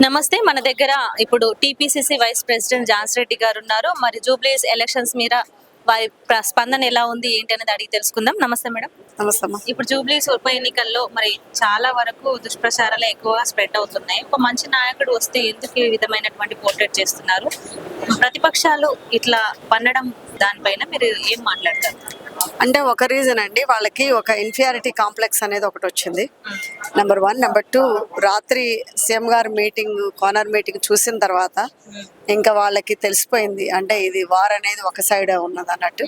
నమస్తే. మన దగ్గర ఇప్పుడు TPCC vice president Jhansi Reddy గారు ఉన్నారు. మరి జూబ్లీస్ ఎలక్షన్స్ మీద వారి స్పందన ఎలా ఉంది ఏంటి అనేది అడిగి తెలుసుకుందాం. నమస్తే మేడం. నమస్తే అమ్మా. ఇప్పుడు జూబ్లీస్ ఉప ఎన్నికల్లో మరి చాలా వరకు దుష్ప్రచారాలు ఎక్కువగా స్ప్రెడ్ అవుతున్నాయి. ఒక మంచి నాయకుడు వస్తే ఎందుకు ఈ విధమైనటువంటి పోర్ట్రేట్ చేస్తున్నారు? ప్రతిపక్షాలు ఇట్లా పన్నడం దానిపైన మీరు ఏం మాట్లాడతారు? అంటే ఒక రీజన్ అండి, వాళ్ళకి ఒక ఇన్ఫీరియారిటీ కాంప్లెక్స్ అనేది ఒకటి వచ్చింది. నెంబర్ 1. నెంబర్ 2, రాత్రి సీఎం గారు మీటింగ్, కార్నర్ మీటింగ్ చూసిన తర్వాత ఇంకా వాళ్ళకి తెలిసిపోయింది, అంటే ఇది వార్ అనేది ఒక సైడ్ ఉన్నది అన్నట్టు.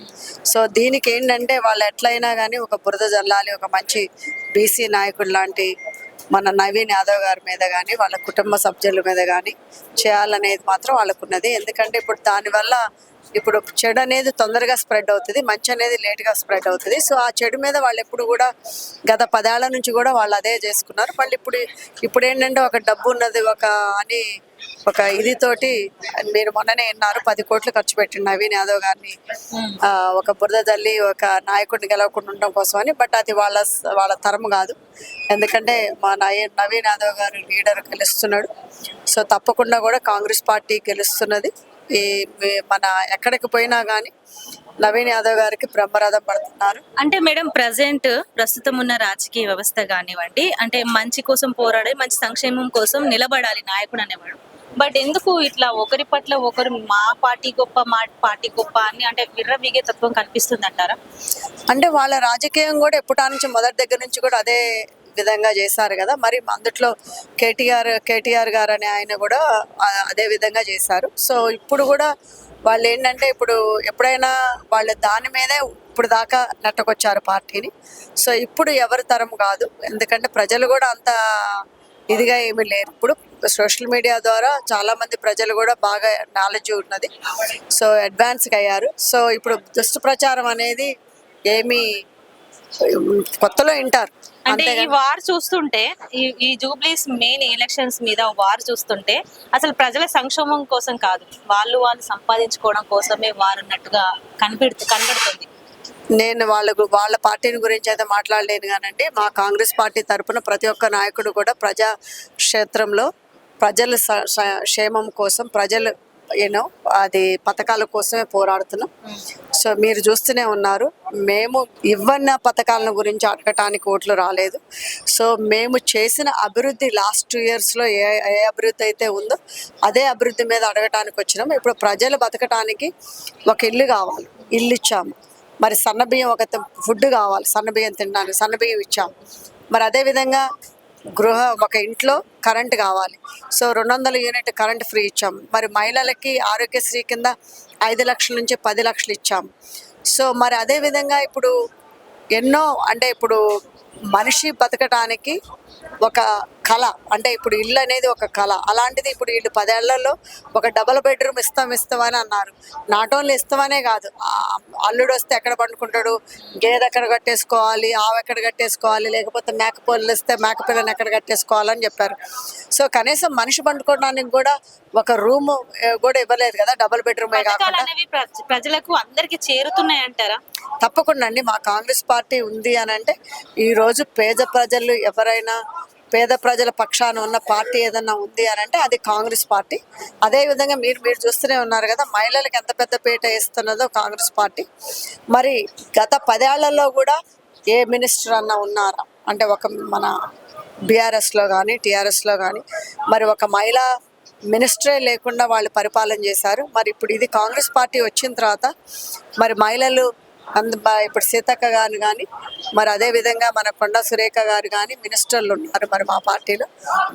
సో దీనికి ఏంటంటే వాళ్ళు ఎట్లయినా కానీ ఒక బురద జల్లాలి, ఒక మంచి బీసీ నాయకుడు లాంటి మన నవీన్ యాదవ్ గారి మీద కానీ వాళ్ళ కుటుంబ సభ్యుల మీద కానీ చేయాలనేది మాత్రం వాళ్ళకున్నది. ఎందుకంటే ఇప్పుడు దానివల్ల ఇప్పుడు చెడు అనేది తొందరగా స్ప్రెడ్ అవుతుంది, మంచి అనేది లేట్గా స్ప్రెడ్ అవుతుంది. సో ఆ చెడు మీద వాళ్ళు ఎప్పుడు కూడా గత 10 ఏళ్ల నుంచి కూడా వాళ్ళు అదే చేసుకున్నారు. మళ్ళీ ఇప్పుడు ఏంటంటే ఒక డబ్బు ఉన్నది ఒక ఇది తోటి మీరు మొన్ననే విన్నారు, 10 కోట్లు ఖర్చు పెట్టిండు నవీన్ యాదవ్ గారిని ఒక బురద జల్లి ఒక నాయకుడిని గెలవకుండా ఉండడం కోసం అని. బట్ అది వాళ్ళ తరం కాదు. ఎందుకంటే మా నవీన్ యాదవ్ గారు లీడర్ గెలుస్తున్నాడు. సో తప్పకుండా కూడా కాంగ్రెస్ పార్టీ గెలుస్తున్నది. మన ఎక్కడికి పోయినా కానీ నవీన్ యాదవ్ గారికి బ్రహ్మరథం పడుతున్నారు. అంటే మేడం, ప్రస్తుతం ఉన్న రాజకీయ వ్యవస్థ కానివ్వండి, అంటే మంచి కోసం పోరాడే, మంచి సంక్షేమం కోసం నిలబడాలి నాయకుడు అనేవాడు. బట్ ఎందుకు ఇట్లా ఒకరి పట్ల ఒకరు మా పార్టీ గొప్ప అని అంటే విర్రవీగే తత్వం కనిపిస్తుంది అంటారా? అంటే వాళ్ళ రాజకీయం కూడా ఎప్పటి నుంచి మొదటి దగ్గర నుంచి కూడా అదే విధంగా చేశారు కదా. మరి అందుట్లో కేటీఆర్ గారు అనే ఆయన కూడా అదే విధంగా చేశారు. సో ఇప్పుడు కూడా వాళ్ళు ఏంటంటే ఇప్పుడు ఎప్పుడైనా వాళ్ళు దాని మీదే ఇప్పుడు దాకా నెట్టకొచ్చారు పార్టీని. సో ఇప్పుడు ఎవరి తరం కాదు, ఎందుకంటే ప్రజలు కూడా అంత ఇదిగా ఏమీ లేరు. ఇప్పుడు సోషల్ మీడియా ద్వారా చాలా మంది ప్రజలు కూడా బాగా నాలెడ్జ్ ఉన్నది. సో అడ్వాన్స్గా అయ్యారు. సో ఇప్పుడు దుష్ప్రచారం అనేది ఏమీ కొత్తలో వింటారు. అంటే ఈ వార్ చూస్తుంటే, ఈ జూబ్లీస్ మెయిన్ ఎలక్షన్స్ మీద వార్ చూస్తుంటే అసలు ప్రజల సంక్షేమం కోసం కాదు, వాళ్ళు సంపాదించుకోవడం కోసమే వారు ఉన్నట్టుగా కనబడుతుంది. నేను వాళ్ళ పార్టీని గురించి అయితే మాట్లాడలేను కానండి, మా కాంగ్రెస్ పార్టీ తరఫున ప్రతి ఒక్క నాయకుడు కూడా ప్రజా క్షేత్రంలో ప్రజల క్షేమం కోసం, ప్రజలు అది పథకాల కోసమే పోరాడుతున్నాం. సో మీరు చూస్తూనే ఉన్నారు, మేము ఇవ్వన్న పథకాల గురించి అడగటానికి ఓట్లు రాలేదు. సో మేము చేసిన అభివృద్ధి లాస్ట్ 2 yearsలో ఏ అభివృద్ధి అయితే ఉందో అదే అభివృద్ధి మీద అడగటానికి వచ్చినాము. ఇప్పుడు ప్రజలు బతకటానికి ఒక ఇల్లు కావాలి, ఇల్లు ఇచ్చాము. మరి సన్నబియ్యం ఫుడ్ కావాలి, సన్నబియ్యం తినడానికి సన్నబియ్యం ఇచ్చాము. మరి అదేవిధంగా ఒక ఇంట్లో కరెంట్ కావాలి, సో 200 యూనిట్ కరెంట్ ఫ్రీ ఇచ్చాము. మరి మహిళలకి ఆరోగ్యశ్రీ కింద 5 లక్షల నుంచి 10 లక్షలు ఇచ్చాము. సో మరి అదేవిధంగా ఇప్పుడు ఎన్నో, అంటే ఇప్పుడు మనిషి బతకటానికి ఒక కళ, అంటే ఇప్పుడు ఇల్లు అనేది ఒక కళ. అలాంటిది ఇప్పుడు వీళ్ళు 10 ఏళ్లలో ఒక డబుల్ బెడ్రూమ్ ఇస్తామని అన్నారు. నాట్ ఓన్లీ ఇస్తామనే కాదు, అల్లుడు వస్తే ఎక్కడ పండుకుంటాడు, గేదె ఎక్కడ కట్టేసుకోవాలి, ఆవు ఎక్కడ కట్టేసుకోవాలి, లేకపోతే మేకపోళ్ళు వస్తే మేకపిల్లని ఎక్కడ కట్టేసుకోవాలని చెప్పారు. సో కనీసం మనిషి పండుకోవడానికి కూడా ఒక రూమ్ కూడా ఇవ్వలేదు కదా, డబుల్ బెడ్రూమే కాకుండా. ప్రజలకు అందరికి చేరుతున్నాయి అంటారా? తప్పకుండా అండి, మా కాంగ్రెస్ పార్టీ ఉంది అని అంటే ఈరోజు పేద ప్రజల పక్షాన ఉన్న పార్టీ ఏదన్నా ఉంది అని అంటే అది కాంగ్రెస్ పార్టీ. అదేవిధంగా మీరు చూస్తూనే ఉన్నారు కదా, మహిళలకు ఎంత పెద్ద పీట వేస్తున్నదో కాంగ్రెస్ పార్టీ. మరి గత 10 ఏళ్లలో కూడా ఏ మినిస్టర్ అన్నా ఉన్నారా అంటే మన బీఆర్ఎస్లో కానీ టీఆర్ఎస్లో కానీ మరి ఒక మహిళా మినిస్టరే లేకుండా వాళ్ళు పరిపాలన చేశారు. మరి ఇప్పుడు ఇది కాంగ్రెస్ పార్టీ వచ్చిన తర్వాత మరి మహిళలు ఇప్పుడు సీతక్క గారు కానీ, మరి అదేవిధంగా మన కొండా సురేఖ గారు కానీ మినిస్టర్లు ఉన్నారు మరి మా పార్టీలో.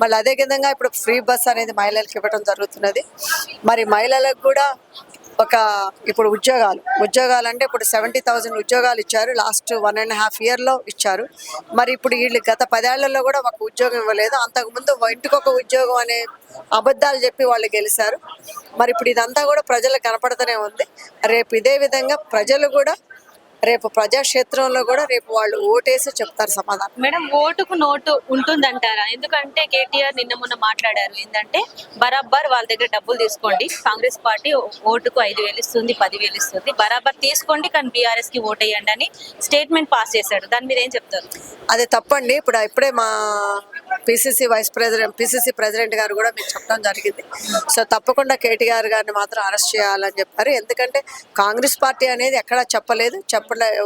మళ్ళీ అదేవిధంగా ఇప్పుడు ఫ్రీ బస్ అనేది మహిళలకు ఇవ్వడం జరుగుతున్నది. మరి మహిళలకు కూడా ఇప్పుడు ఉద్యోగాలు అంటే ఇప్పుడు 70,000 ఉద్యోగాలు ఇచ్చారు, లాస్ట్ 1.5 yearలో ఇచ్చారు. మరి ఇప్పుడు వీళ్ళు గత 10 ఏళ్లలో కూడా ఒక ఉద్యోగం ఇవ్వలేదు. అంతకుముందు ఇంటికొక ఉద్యోగం అనే అబద్ధాలు చెప్పి వాళ్ళు గెలిచారు. మరి ఇప్పుడు ఇదంతా కూడా ప్రజలకు కనపడుతూనే ఉంది. రేపు ఇదే విధంగా ప్రజలు కూడా రేపు ప్రజాక్షేత్రంలో కూడా రేపు వాళ్ళు ఓటేసి చెప్తారు సమాధానం. మేడం, ఓటుకు నోటు ఉంటుందంటారా? ఎందుకంటే కేటీఆర్ నిన్న మొన్న మాట్లాడారు ఏంటంటే బరాబర్ వాళ్ళ దగ్గర డబ్బులు తీసుకోండి, కాంగ్రెస్ పార్టీ ఓటుకు 5,000 ఇస్తుంది, 10,000 ఇస్తుంది, బరాబర్ తీసుకోండి కానీ బీఆర్ఎస్ కి ఓటేయండి అని స్టేట్మెంట్ పాస్ చేశాడు. దాని మీద ఏం చెప్తారు? అది తప్పండి. ఇప్పుడే మా పిసిసి ప్రెసిడెంట్ గారు కూడా మీకు చెప్పడం జరిగింది. సో తప్పకుండా కేటీఆర్ గారిని మాత్రం అరెస్ట్ చేయాలని చెప్పారు. ఎందుకంటే కాంగ్రెస్ పార్టీ అనేది ఎక్కడా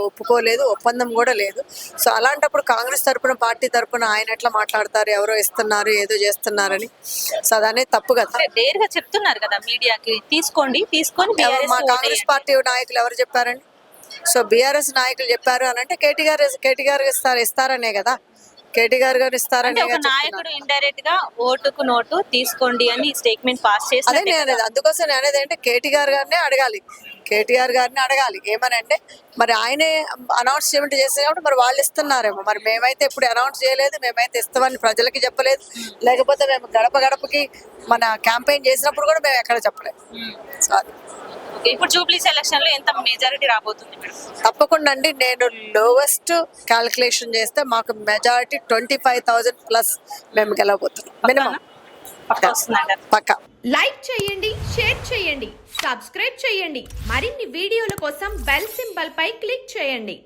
ఒప్పుకోలేదు, ఒప్పందం కూడా లేదు. సో అలాంటప్పుడు కాంగ్రెస్ పార్టీ తరపున ఆయన ఎట్లా మాట్లాడతారు, ఎవరో ఇస్తున్నారు ఏదో చేస్తున్నారని. సో అదనేది తప్పు కదా. డేర్గా చెప్తున్నారు కదా మీడియాకి, తీసుకొని మా కాంగ్రెస్ పార్టీ నాయకులు ఎవరు చెప్పారండి? సో బీఆర్ఎస్ నాయకులు చెప్పారు అని అంటే కేటీఆర్ ఇస్తారనే కదా, కేటీఆర్ గారు ఇస్తారనే ఒక నాయకుడు ఇండైరెక్ట్ గా ఓటుకు నోటు తీసుకోండి అని స్టేట్మెంట్ పాస్ అదే చేసి నేను అనేది. అందుకోసం నేను అనేది అంటే కేటీఆర్ గారిని అడగాలి ఏమనంటే మరి ఆయనే అనౌన్స్మెంట్ చేసే కాబట్టి మరి వాళ్ళు ఇస్తున్నారేమో. మరి మేమైతే ఇప్పుడు అనౌన్స్ చేయలేదు, మేమైతే ఇస్తామని ప్రజలకి చెప్పలేదు, లేకపోతే మేము గడపకి మన క్యాంపెయిన్ చేసినప్పుడు కూడా మేము ఎక్కడ చెప్పలేదు. సో అది ఇప్పుడు జూబ్లీస్ ఎలక్షన్ లో ఎంత మెజారిటీ రాబోతుంది మేడం? తప్పకుండా అండి. నేను లోవెస్ట్ క్యాలిక్యులేషన్ చేస్తే మాకు మెజారిటీ 25,000+ మేము గెలవబోతున్నాం మినిమం. పక్కా. లైక్ చేయండి, షేర్ చేయండి, సబ్స్క్రైబ్ చేయండి. మరిన్ని వీడియోల కోసం బెల్ సింబల్ పై క్లిక్ చేయండి.